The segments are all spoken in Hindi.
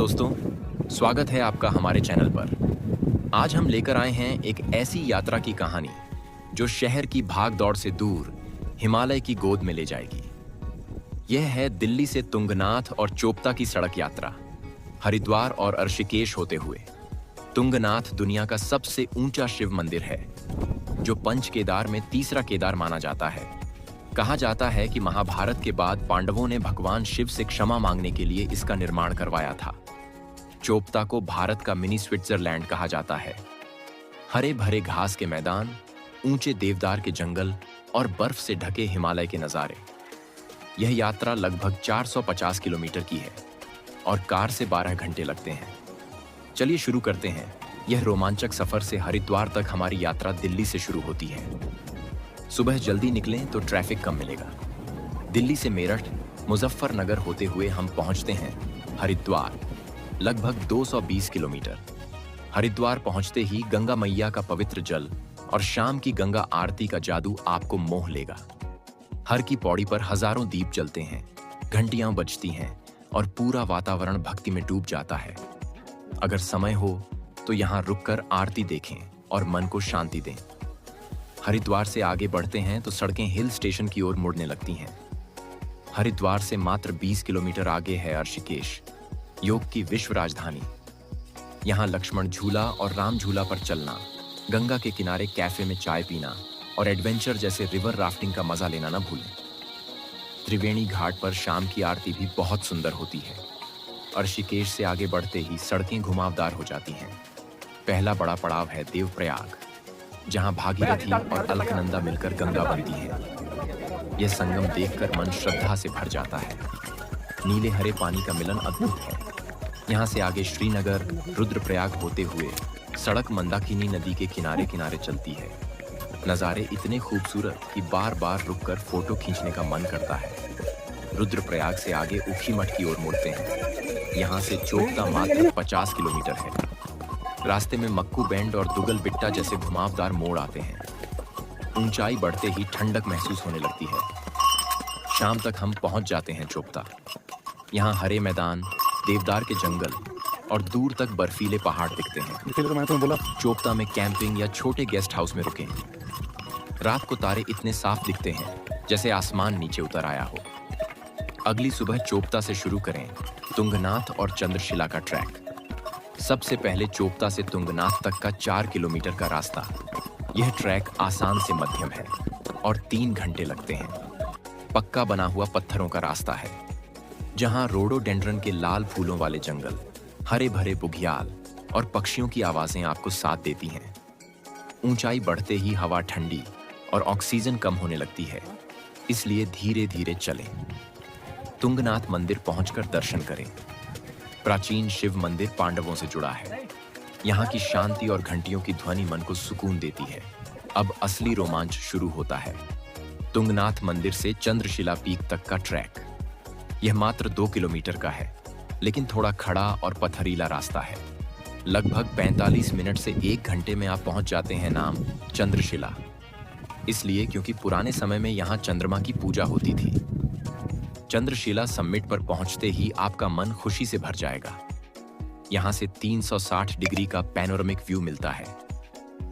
दोस्तों, स्वागत है आपका हमारे चैनल पर। आज हम लेकर आए हैं एक ऐसी यात्रा की कहानी जो शहर की भाग दौड़ से दूर हिमालय की गोद में ले जाएगी। यह है दिल्ली से तुंगनाथ और चोपता की सड़क यात्रा, हरिद्वार और ऋषिकेश होते हुए। तुंगनाथ दुनिया का सबसे ऊंचा शिव मंदिर है, जो पंच केदार में तीसरा केदार माना जाता है। कहा जाता है कि महाभारत के बाद पांडवों ने भगवान शिव से क्षमा मांगने के लिए इसका निर्माण करवाया था। चोपता को भारत का मिनी स्विट्जरलैंड कहा जाता है। हरे भरे घास के मैदान, ऊंचे देवदार के जंगल और बर्फ से ढके हिमालय के नज़ारे। यह यात्रा लगभग 450 किलोमीटर की है और कार से 12 घंटे लगते हैं। चलिए शुरू करते हैं। यह रोमांचक सफर से हरिद्वार तक हमारी यात्रा दिल्ली से शुरू होती है। सुबह जल्दी निकलें तो ट्रैफिक कम मिलेगा। दिल्ली से मेरठ, मुजफ्फरनगर होते हुए हम पहुंचते हैं हरिद्वार, लगभग 220 किलोमीटर। हरिद्वार पहुंचते ही गंगा मैया का पवित्र जल और शाम की गंगा आरती का जादू आपको मोह लेगा। हर की पौड़ी पर हजारों दीप जलते हैं, घंटियां बजती हैं और पूरा वातावरण भक्ति में डूब जाता है। अगर समय हो तो यहाँ रुककर आरती देखें और मन को शांति दें। हरिद्वार से आगे बढ़ते हैं तो सड़कें हिल स्टेशन की ओर मुड़ने लगती हैं। हरिद्वार से मात्र 20 किलोमीटर आगे है ऋषिकेश, योग की विश्व राजधानी। यहाँ लक्ष्मण झूला और राम झूला पर चलना, गंगा के किनारे कैफे में चाय पीना और एडवेंचर जैसे रिवर राफ्टिंग का मजा लेना न भूलें। त्रिवेणी घाट पर शाम की आरती भी बहुत सुंदर होती है। ऋषिकेश से आगे बढ़ते ही सड़कें घुमावदार हो जाती हैं। पहला बड़ा पड़ाव है देवप्रयाग, जहां भागीरथी और अलकनंदा मिलकर गंगा बनती है। यह संगम देखकर मन श्रद्धा से भर जाता है। नीले हरे पानी का मिलन अद्भुत है। यहाँ से आगे श्रीनगर, रुद्रप्रयाग होते हुए सड़क मंदाकिनी नदी के किनारे किनारे चलती है। नज़ारे इतने खूबसूरत कि बार बार रुककर फोटो खींचने का मन करता है। रुद्रप्रयाग से आगे ऊखीमठ की ओर मुड़ते हैं। यहाँ से चोपता मात्र 50 किलोमीटर है। रास्ते में मक्कू बैंड और दुगल बिट्टा जैसे घुमावदार मोड़ आते हैं। ऊंचाई बढ़ते ही ठंडक महसूस होने लगती है। शाम तक हम पहुंच जाते हैं चोपता। यहाँ हरे मैदान, देवदार के जंगल और दूर तक बर्फीले पहाड़ दिखते हैं। चोपता में कैंपिंग या छोटे गेस्ट हाउस में रुकें। रात को तारे इतने साफ दिखते हैं जैसे आसमान नीचे उतर आया हो। अगली सुबह चोपता से शुरू करें तुंगनाथ और चंद्रशिला का ट्रैक। सबसे पहले चोपता से तुंगनाथ तक का 4 किलोमीटर का रास्ता। यह ट्रैक आसान से मध्यम है और 3 घंटे लगते हैं। पक्का बना हुआ पत्थरों का रास्ता है, जहां रोडोडेंड्रन के लाल फूलों वाले जंगल, हरे भरे बुघियाल और पक्षियों की आवाजें आपको साथ देती हैं। ऊंचाई बढ़ते ही हवा ठंडी और ऑक्सीजन कम होने लगती है, इसलिए धीरे धीरे चलें। तुंगनाथ मंदिर पहुंचकर दर्शन करें। प्राचीन शिव मंदिर पांडवों से जुड़ा है। यहाँ की शांति और घंटियों की ध्वनि मन को सुकून देती है। अब असली रोमांच शुरू होता है। तुंगनाथ मंदिर से चंद्रशिला पीक तक का ट्रैक। यह मात्र 2 किलोमीटर का है, लेकिन थोड़ा खड़ा और पथरीला रास्ता है। लगभग 45 मिनट से 1 घंटे में आप पहुंच जाते हैं नाम चंद्रशिला, इसलिए क्योंकि पुराने समय में यहाँ चंद्रमा की पूजा होती थी। चंद्रशिला समिट पर पहुंचते ही आपका मन खुशी से भर जाएगा। यहाँ से 360 डिग्री का पैनोरामिक व्यू मिलता है।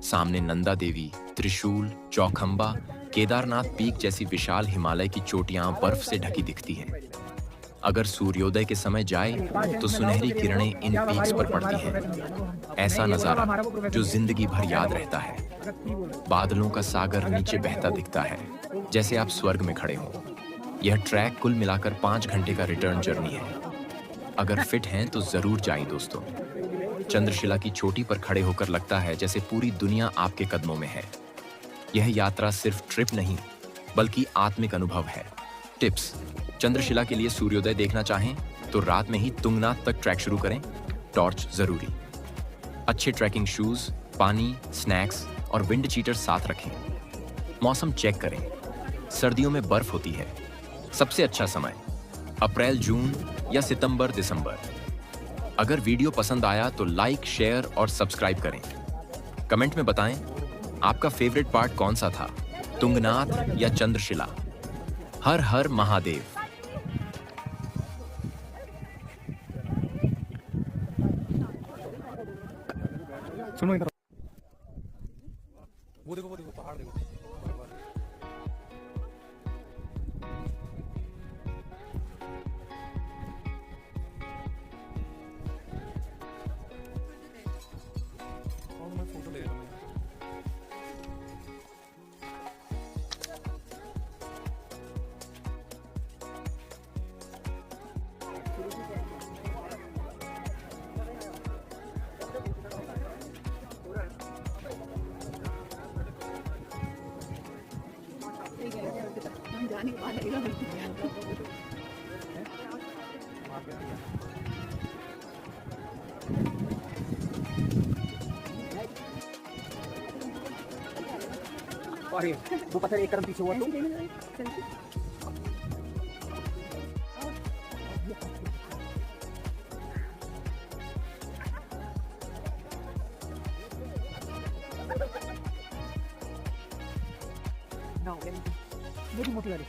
सामने नंदा देवी, त्रिशूल, चौखंबा, केदारनाथ पीक जैसी विशाल हिमालय की चोटियां बर्फ से ढकी दिखती हैं। अगर सूर्योदय के समय जाए तो सुनहरी किरणें इन पीक्स पर पड़ती हैं। ऐसा नजारा जो जिंदगी भर याद रहता है। बादलों का सागर नीचे बहता दिखता है, जैसे आप स्वर्ग में खड़े हों। यह ट्रैक कुल मिलाकर 5 घंटे का रिटर्न जर्नी है। अगर फिट हैं तो जरूर जाइए दोस्तों। चंद्रशिला की चोटी पर खड़े होकर लगता है जैसे पूरी दुनिया आपके कदमों में है। यह यात्रा सिर्फ ट्रिप नहीं, बल्कि आत्मिक अनुभव है। टिप्स: चंद्रशिला के लिए सूर्योदय देखना चाहें तो रात में ही तुंगनाथ तक ट्रैक शुरू करें। टॉर्च जरूरी। अच्छे ट्रैकिंग शूज, पानी, स्नैक्स और विंड चीटर साथ रखें। मौसम चेक करें। सर्दियों में बर्फ होती है। सबसे अच्छा समय अप्रैल जून या सितंबर दिसंबर। अगर वीडियो पसंद आया तो लाइक, शेयर और सब्सक्राइब करें। कमेंट में बताएं आपका फेवरेट पार्ट कौन सा था, तुंगनाथ या चंद्रशिला। हर हर महादेव। सुनो इधर, वो देखो पहाड़ देखो। और मैं फोटो ले रहा हूँ। हम जाने के बाद लगेगा अरे वो पत्थर एक कदम पीछे हुआ तो ना मोटी मोटी वाली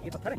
ये पत्थर है।